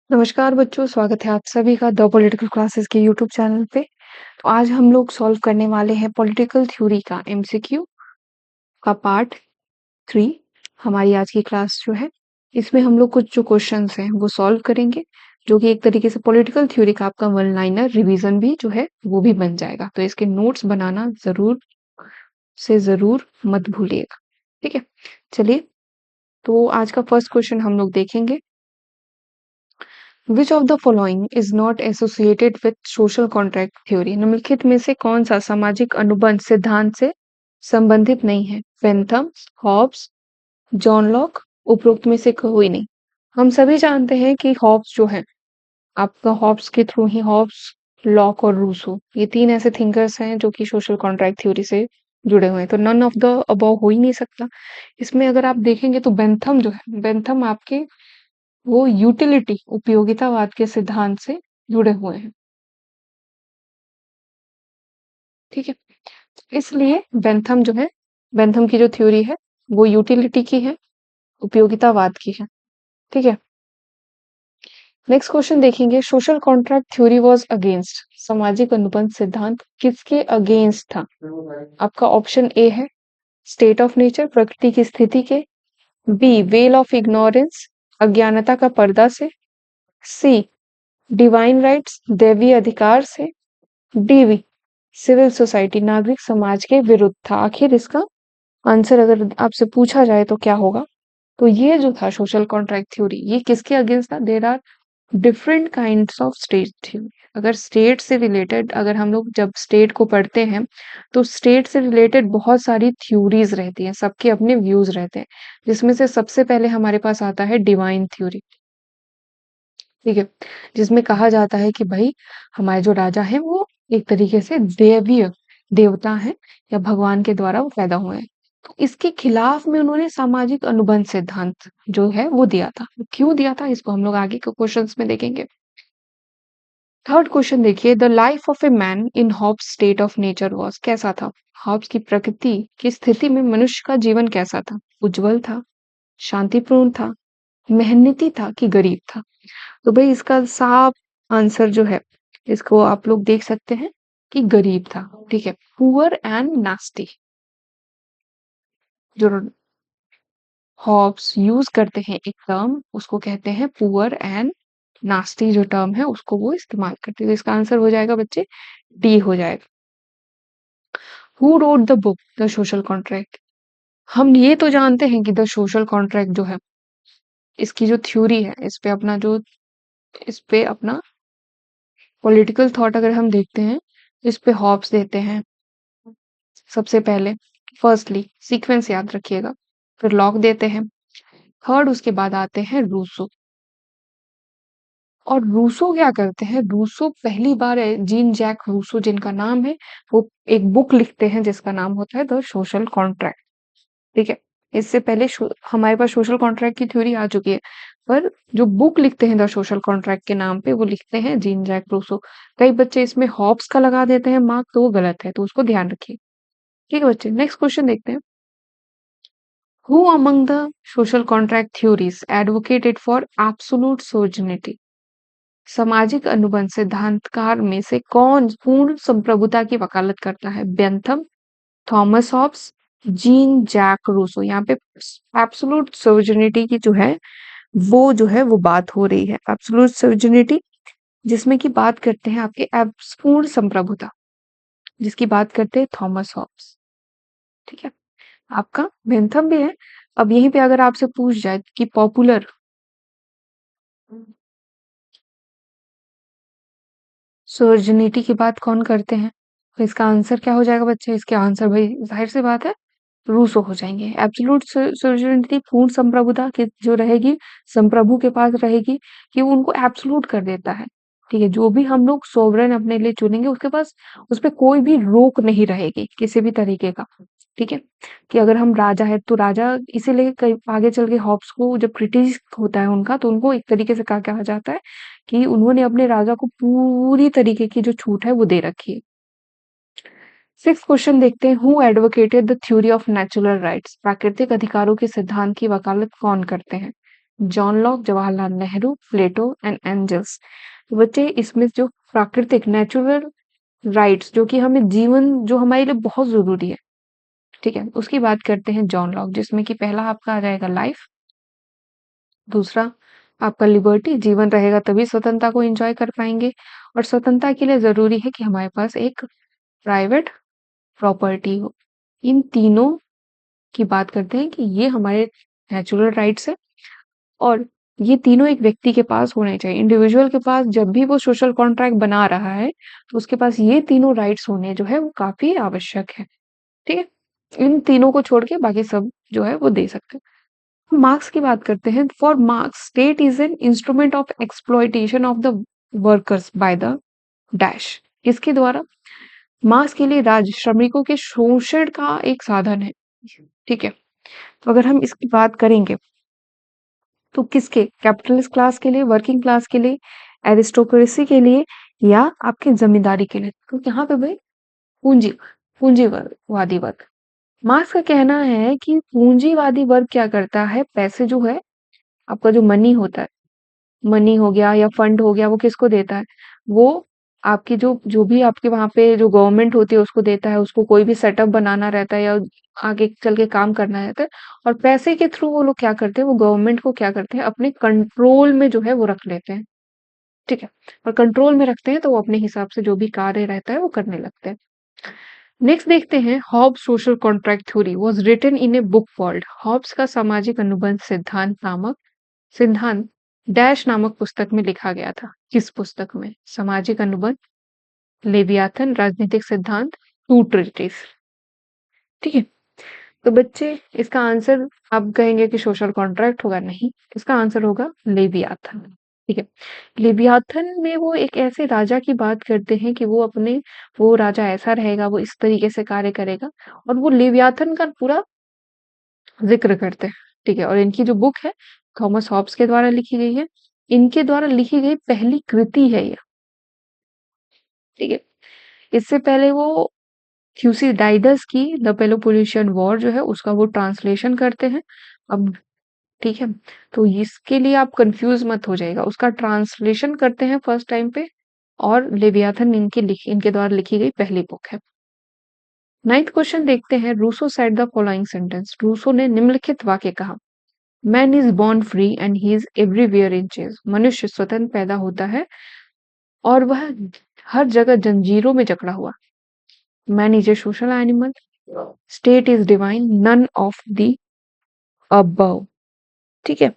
नमस्कार बच्चों, स्वागत है आप सभी का द पॉलिटिकल क्लासेस के यूट्यूब चैनल पे। तो आज हम लोग सॉल्व करने वाले हैं पॉलिटिकल थ्योरी का एमसीक्यू का पार्ट 3। हमारी आज की क्लास जो है, इसमें हम लोग कुछ जो क्वेश्चंस हैं वो सॉल्व करेंगे, जो कि एक तरीके से पॉलिटिकल थ्योरी का आपका वन लाइनर रिवीजन भी जो है वो भी बन जाएगा। तो इसके नोट्स बनाना जरूर मत भूलिएगा। ठीक है, चलिए। तो आज का फर्स्ट क्वेश्चन हम लोग देखेंगे। Which of the following is not associated with social contract theory? निम्नलिखित में से कौन सा सामाजिक अनुबंध सिद्धांत से संबंधित नहीं है? बेंथम, हॉब्स, जॉन लॉक, उपरोक्त में से कोई नहीं। हम सभी जानते हैं कि हॉब्स जो है, आपका हॉब्स के थ्रू ही हॉब्स, लॉक और रूसो, ये तीन ऐसे थिंकर्स हैं जो कि सोशल कॉन्ट्रैक्ट थ्योरी से जुड़े हुए हैं। तो नन ऑफ द अबव हो ही नहीं सकता। इसमें अगर आप देखेंगे तो बेंथम जो है, बेंथम आपके वो यूटिलिटी उपयोगितावाद के सिद्धांत से जुड़े हुए हैं। ठीक है, इसलिए बेंथम जो है, बेंथम की जो थ्योरी है वो यूटिलिटी की है, उपयोगितावाद की है। ठीक है, नेक्स्ट क्वेश्चन देखेंगे। Social contract theory was against, सामाजिक अनुबंध सिद्धांत किसके अगेंस्ट था? आपका ऑप्शन ए है स्टेट ऑफ नेचर, प्रकृति की स्थिति के। बी वेल ऑफ इग्नोरेंस, अज्ञानता का पर्दा से। सी डिवाइन राइट्स, दैवीय अधिकार से। डी सिविल सोसाइटी, नागरिक समाज के विरुद्ध था। आखिर इसका आंसर अगर आपसे पूछा जाए तो क्या होगा? तो ये जो था सोशल कॉन्ट्रैक्ट थ्योरी, ये किसके अगेंस्ट था? There are different kinds of state theory. अगर स्टेट से रिलेटेड, अगर हम लोग जब स्टेट को पढ़ते हैं तो स्टेट से रिलेटेड बहुत सारी थ्योरीज रहती हैं, सबके अपने व्यूज रहते हैं, जिसमें से सबसे पहले हमारे पास आता है डिवाइन थ्योरी। ठीक है, जिसमें कहा जाता है कि भाई हमारे जो राजा हैं वो एक तरीके से दैवीय देवता हैं या भगवान के द्वारा वो पैदा हुए हैं। तो इसके खिलाफ में उन्होंने सामाजिक अनुबंध सिद्धांत जो है वो दिया था। तो क्यों दिया था इसको हम लोग आगे के क्वेश्चंस में देखेंगे। थर्ड क्वेश्चन देखिए, the life of a man in Hobbes state of nature was, कैसा था? हॉब्स की प्रकृति की स्थिति में मनुष्य का जीवन कैसा था? उज्जवल था, शांतिपूर्ण था, मेहनती था कि गरीब था? तो भाई इसका साफ आंसर जो है, इसको आप लोग देख सकते हैं कि गरीब था। ठीक है, पुअर एंड नास्टी। जो हॉब्स यूज करते हैं एक टर्म, उसको कहते हैं पुअर एंड नास्टी। जो टर्म है उसको वो इस्तेमाल करते हैं। तो इसका आंसर हो जाएगा बच्चे डी हो जाएगा। Who wrote the book the social contract? हम ये तो जानते हैं कि द सोशल कॉन्ट्रैक्ट जो है, इसकी जो थ्योरी है, इस पे अपना पॉलिटिकल थॉट अगर हम देखते हैं, इस पे हॉब्स देते हैं सबसे पहले। फर्स्टली सीक्वेंस याद रखिएगा, फिर लॉक देते हैं, थर्ड उसके बाद आते हैं रूसो। और रूसो क्या करते हैं? रूसो पहली बार जीन जैक रूसो जिनका नाम है, वो एक बुक लिखते हैं जिसका नाम होता है द सोशल कॉन्ट्रैक्ट। ठीक है, इससे पहले हमारे पास सोशल कॉन्ट्रैक्ट की थ्योरी आ चुकी है, पर जो बुक लिखते हैं द सोशल कॉन्ट्रैक्ट के नाम पे, वो लिखते हैं जीन जैक रूसो। कई बच्चे इसमें हॉब्स का लगा देते हैं मार्क, तो वो गलत है, तो उसको ध्यान रखिए। ठीक है बच्चे, नेक्स्ट क्वेश्चन देखते हैं। Who among the social contract theories advocated for absolute sovereignty? सामाजिक अनुबंध सिद्धांतकार में से कौन पूर्ण संप्रभुता की वकालत करता है? Bentham, Thomas Hobbes, Jean Jacques Rousseau. यहाँ पे एब्सोल्यूट सोवर्निटी की जो है वो बात हो रही है। एब्सोल्यूट सोवर्निटी जिसमें की बात करते हैं आपके पूर्ण संप्रभुता, जिसकी बात करते हैं थॉमस हॉब्स। ठीक है, आपका बेंथम भी है। अब यहीं पे अगर आपसे पूछ जाए कि पॉपुलर सोवर्निटी की बात कौन करते हैं, तो इसका आंसर क्या हो जाएगा बच्चे? इसके आंसर भाई जाहिर सी बात है रूसो हो जाएंगे। एब्सोल्यूट सोवर्निटी पूर्ण संप्रभुता की जो रहेगी, संप्रभु के पास रहेगी, कि वो उनको एब्सोल्यूट कर देता है। ठीक है, जो भी हम लोग सोवरेन अपने लिए चुनेंगे उसके पास उस पे कोई भी रोक नहीं रहेगी किसी भी तरीके का। ठीक है, कि अगर हम राजा है तो राजा, इसीलिए कई आगे चल के हॉब्स को जब क्रिटिक होता है उनका, तो उनको एक तरीके से कहा कहा जाता है कि उन्होंने अपने राजा को पूरी तरीके की जो छूट है वो दे रखी है। सिक्स क्वेश्चन देखते हैं। Who advocated the theory of natural rights? प्राकृतिक अधिकारों के सिद्धांत की वकालत कौन करते हैं? John Locke, Jawaharlal Nehru, Plato and Engels. तो बच्चे इसमें जो प्राकृतिक नेचुरल राइट्स जो कि हमें जीवन जो हमारे लिए बहुत जरूरी है, ठीक है, उसकी बात करते हैं जॉन लॉक, जिसमें कि पहला आपका आ जाएगा लाइफ, दूसरा आपका लिबर्टी, जीवन रहेगा तभी स्वतंत्रता को एंजॉय कर पाएंगे, और स्वतंत्रता के लिए जरूरी है कि हमारे पास एक प्राइवेट प्रॉपर्टी हो। इन तीनों की बात करते हैं कि ये हमारे नेचुरल राइट्स है, और ये तीनों एक व्यक्ति के पास होने चाहिए। इंडिविजुअल के पास जब भी वो सोशल कॉन्ट्रैक्ट बना रहा है, तो उसके पास ये तीनों राइट्स होने जो है वो काफी आवश्यक है। ठीक है, इन तीनों को छोड़ के बाकी सब जो है वो दे सकते हैं। मार्क्स की बात करते हैं। For marks, state is an instrument of exploitation of the workers by the dash. इसके द्वारा मार्क्स के लिए राज्य श्रमिकों के शोषण का एक साधन है। ठीक है, तो अगर हम इसकी बात करेंगे तो किसके, कैपिटलिस्ट क्लास के लिए, वर्किंग क्लास के लिए, एरिस्टोक्रेसी के लिए, या आपके जमींदारी के लिए? तो यहाँ पे भाई पूंजी पूंजीवादी वर्ग। मार्क्स का कहना है कि पूंजीवादी वर्ग क्या करता है, पैसे जो है, आपका जो मनी होता है, मनी हो गया या फंड हो गया, वो किसको देता है? वो आपकी जो जो भी आपके वहां पे जो गवर्नमेंट होती है उसको देता है। उसको कोई भी सेटअप बनाना रहता है या आगे चल के काम करना रहता है, और पैसे के थ्रू वो लोग क्या करते हैं, वो गवर्नमेंट को क्या करते हैं, अपने कंट्रोल में जो है वो रख लेते हैं। ठीक है, और कंट्रोल में रखते हैं तो वो अपने हिसाब से जो भी कार्य रहता है वो करने लगते हैं। नेक्स्ट देखते हैं, Hobbes social contract theory was written in a book called, Hobbes का सामाजिक अनुबंध सिद्धांत डैश नामक पुस्तक में लिखा गया था। किस पुस्तक में? सामाजिक अनुबंध, लेवियाथन, राजनीतिक सिद्धांत, टू ट्रीटिस। ठीक है, तो बच्चे इसका आंसर आप कहेंगे कि सोशल कॉन्ट्रैक्ट होगा, नहीं, इसका आंसर होगा लेवियाथन। ठीक है, लेवियाथन में वो एक ऐसे राजा की बात करते हैं कि वो राजा ऐसा रहेगा, वो इस तरीके से कार्य करेगा, और वो लेवियाथन का पूरा जिक्र करते हैं। ठीक है, और इनकी जो बुक है थॉमस हॉब्स के द्वारा लिखी गई है। इनके द्वारा लिखी गई पहली कृति है ये। ठीक है, इससे पहले वो थ्यूसिडाइडस की द पेलोपोनेशियन वॉर जो है उसका वो ट्रांसलेशन करते हैं। अब ठीक है, तो इसके लिए आप कंफ्यूज मत हो जाएगा, उसका ट्रांसलेशन करते हैं फर्स्ट टाइम पे, और लेवियाथन इनके द्वारा लिखी गई पहली बुक है। नाइन्थ क्वेश्चन देखते हैं, Rousseau said the following sentence. Rousseau ने निम्नलिखित वाक्य कहा, man is born free and he is everywhere in चेज। मनुष्य स्वतंत्र पैदा होता है और वह हर जगह जंजीरों में जकड़ा हुआ। Man is a social animal, state is divine, none of the above. ठीक है,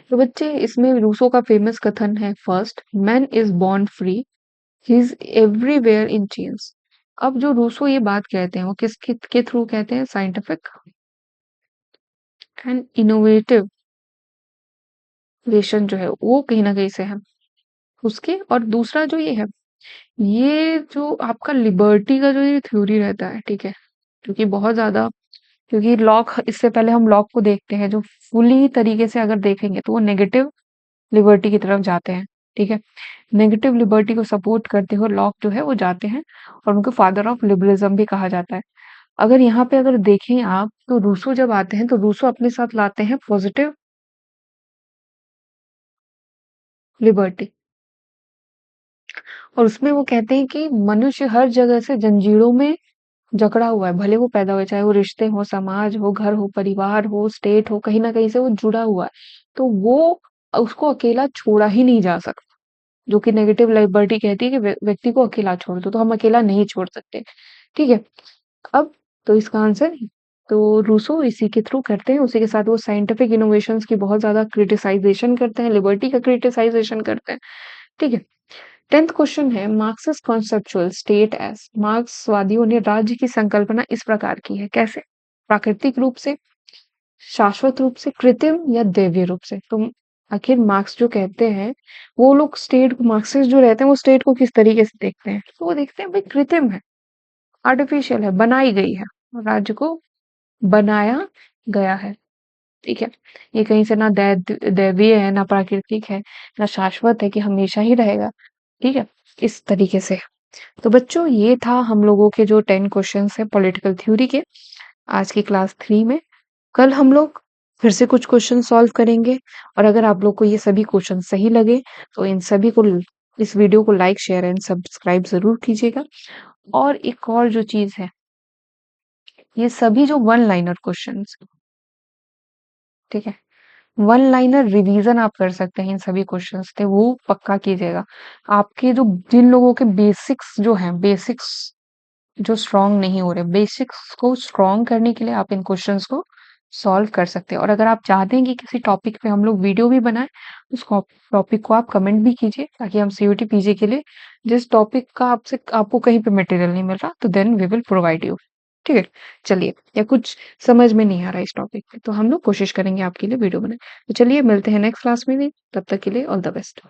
तो बच्चे इसमें रूसो का फेमस कथन है, first, man is born free, he is everywhere in change. अब जो रूसो ये बात कहते हैं वो किसके के थ्रू कहते हैं? साइंटिफिक एंड इनोवेटिव वेशन जो है वो कहीं ना कहीं से है उसके। और दूसरा जो ये है, ये जो आपका लिबर्टी का जो ये थ्योरी रहता है, ठीक है, क्योंकि बहुत ज्यादा, क्योंकि लॉक, इससे पहले हम लॉक को देखते हैं जो फुली तरीके से अगर देखेंगे तो वो नेगेटिव लिबर्टी की तरफ जाते हैं। ठीक है, नेगेटिव लिबर्टी को सपोर्ट करते हुए लॉक जो है वो जाते हैं, और उनको फादर ऑफ लिबरलिज्म भी कहा जाता है। अगर यहाँ पे अगर देखें आप, तो रूसो जब आते हैं तो रूसो अपने साथ लाते हैं पॉजिटिव लिबर्टी, और उसमें वो कहते हैं कि मनुष्य हर जगह से जंजीरों में जकड़ा हुआ है, भले वो पैदा हुए, चाहे वो रिश्ते हो, समाज हो, घर हो, परिवार हो, स्टेट हो, कहीं ना कहीं से वो जुड़ा हुआ है, तो वो उसको अकेला छोड़ा ही नहीं जा सकता। जो कि नेगेटिव लिबर्टी कहती है कि व्यक्ति को अकेला छोड़ दो, तो हम अकेला नहीं छोड़ सकते। ठीक है, अब तो इसका आंसर तो रूसो इसी के थ्रू करते हैं, उसी के साथ वो साइंटिफिक इनोवेशंस की बहुत ज्यादा क्रिटिसाइजेशन करते हैं, लिबर्टी का क्रिटिसाइजेशन करते हैं। ठीक है, 10th क्वेश्चन है, मार्क्सिस्ट कॉन्सेप्चुअल स्टेट एज। मार्क्सवादियों ने राज्य की संकल्पना इस प्रकार की है, कैसे? प्राकृतिक रूप से, शाश्वत रूप से, कृत्रिम या दैवीय रूप से। तो आखिर मार्क्स जो कहते हैं, वो लोग स्टेट को, मार्क्सिस्ट जो रहते हैं वो स्टेट को किस तरीके से देखते हैं? तो वो देखते हैं भाई कृत्रिम है, आर्टिफिशियल है, बनाई गई है, राज्य को बनाया गया है। ठीक है, ये कहीं से ना दैवीय है, ना प्राकृतिक है, ना शाश्वत है कि हमेशा ही रहेगा। ठीक है, इस तरीके से। तो बच्चों ये था हम लोगों के जो 10 क्वेश्चंस है पॉलिटिकल थ्योरी के, आज की क्लास 3 में। कल हम लोग फिर से कुछ क्वेश्चन सॉल्व करेंगे और अगर आप लोग को ये सभी क्वेश्चन सही लगे तो इन सभी को इस वीडियो को लाइक शेयर एंड सब्सक्राइब जरूर कीजिएगा। और एक और जो चीज है, ये सभी जो वन लाइनर क्वेश्चंस, ठीक है, वन लाइनर रिवीजन आप कर सकते हैं इन सभी क्वेश्चंस थे, वो पक्का कीजिएगा। आपके जो जिन लोगों के बेसिक्स जो हैं, बेसिक्स जो स्ट्रांग नहीं हो रहे, बेसिक्स को स्ट्रांग करने के लिए आप इन क्वेश्चंस को सॉल्व कर सकते हैं। और अगर आप चाहते हैं कि किसी टॉपिक पे हम लोग वीडियो भी बनाएं, उस टॉपिक को आप कमेंट भी कीजिए, ताकि हम सीयूटी पीजी के लिए जिस टॉपिक का आपसे आपको कहीं पे मटेरियल नहीं मिल रहा, तो then we will provide you. ठीक है, चलिए, या कुछ समझ में नहीं आ रहा इस टॉपिक पे, तो हम लोग कोशिश करेंगे आपके लिए वीडियो बनाए। तो चलिए, मिलते हैं नेक्स्ट क्लास में भी, तब तक के लिए ऑल द बेस्ट।